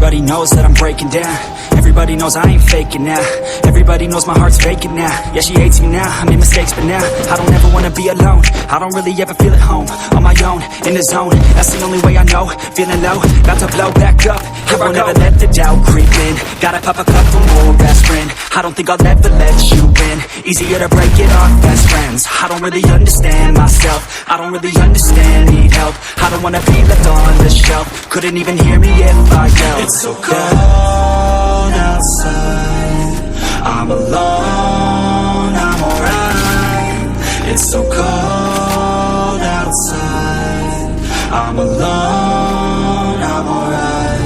Everybody knows that I'm breaking down. Everybody knows I ain't faking now. Everybody knows my heart's vacant now. Yeah, she hates me now, I made mistakes but now I don't ever wanna be alone. I don't really ever feel at home. On my own, in the zone, that's the only way I know. Feeling low, about to blow back up. I won't ever let the doubt creep in. Gotta pop a couple more aspirin. I don't think I'll ever let you in. Easier to break it off best friends. I don't really understand myself. I don't really understand, need help. I don't wanna be left on the shelf. Couldn't even hear me if I yelled. It's so cold outside, I'm alone, I'm alright. It's so cold outside, I'm alone, I'm alright.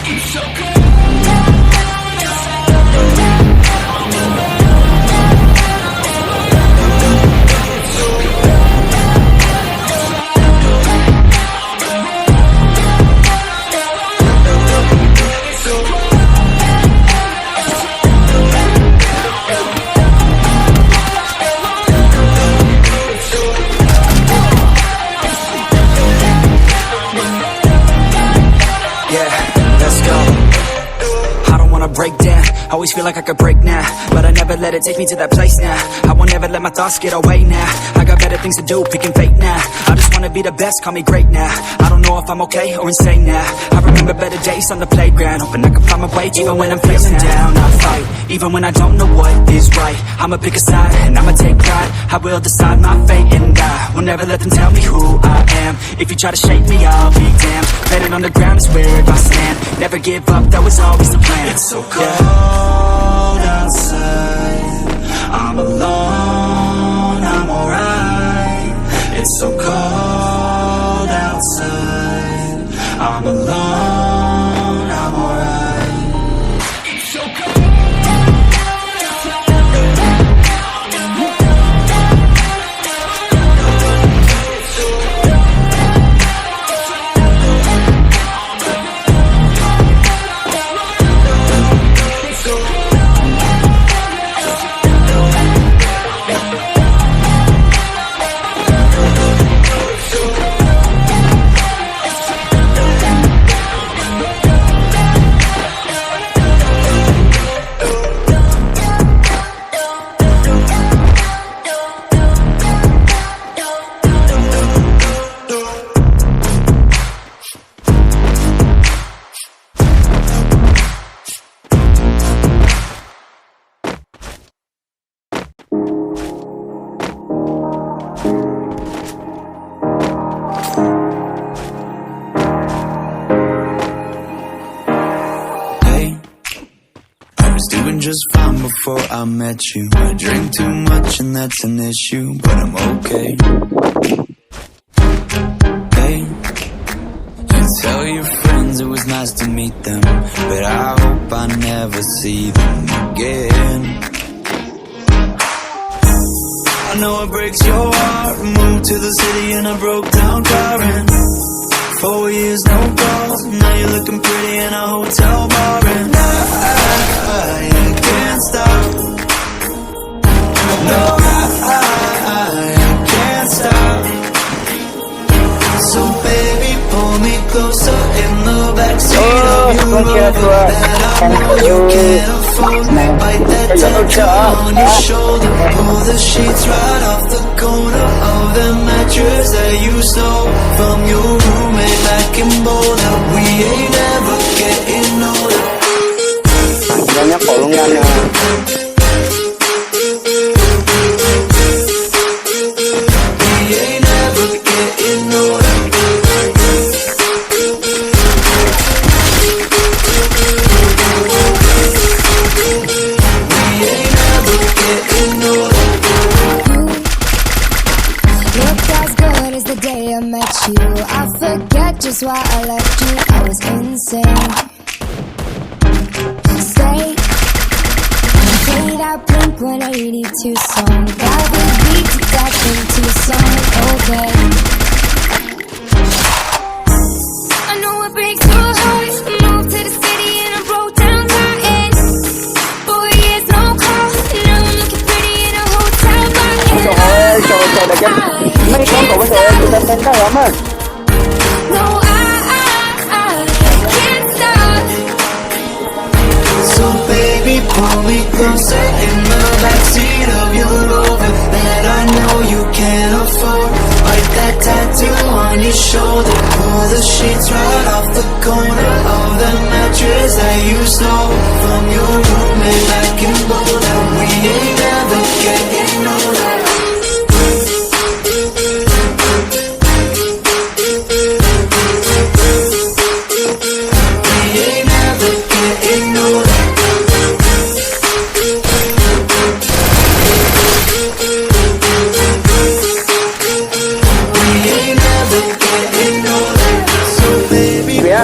It's so cold. Break down, always feel like I could break now, but I never let it take me to that place now. I won't ever let my thoughts get away now. I got better things to do, picking fate now. I just wanna be the best, call me great now. I don't know if I'm okay or insane now. I remember better days on the playground, hoping I can find my way. Even when I'm feeling down, I fight. Even when I don't know what is right, I'ma pick a side and I'ma take pride. I will decide my fate and I will never let them tell me who I am. If you try to shake me, I'll be damned. Planet on the ground is where I stand. Never give up, that was always the plan. It's so cold outside, I'm alone, I'm alright. It's so cold outside, I'm alone, I'm alright. It's so cold. Just fine before I met you. I drink too much and that's an issue, but I'm okay. Hey, you tell your friends it was nice to meet them, but I hope I never see them again. I know it breaks your heart. Moved to the city in a broke down car and 4 years no calls. Now you're looking pretty in a hotel bar and I can't stop. No, I can't stop. So baby, pull me closer in the backseat of your Rover that I know you can't afford. Bite that tattoo on your shoulder. Pull the sheets right off the corner of the mattress that you stole from your roommate back in Boulder. We ain't never getting older. Banyak kolongannya. I forget just why I left you. I was insane. Stay and play that Blink-182 song. That would beat to death in Tucson. Okay. I know it breaks your heart. Moved to the city in a broke down car and 4 years no call. Now I'm looking pretty in a hotel bar. Mấy con của bây giờ em tên đó lắm á. No, I can't stop. closer in the backseat of your Rover that I know you can't afford. Bite that tattoo on your shoulder, pull the sheets right off the corner of the mattress that you stole from your roommate back in Boulder. We ain't ever getting older.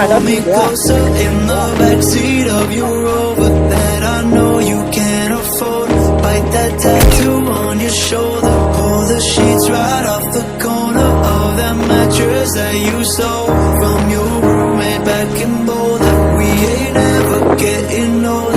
Pull me closer in the backseat of your Rover that I know you can't afford. Bite that tattoo on your shoulder, pull the sheets right off the corner of that mattress that you stole from your roommate back in Boulder. We ain't ever getting old.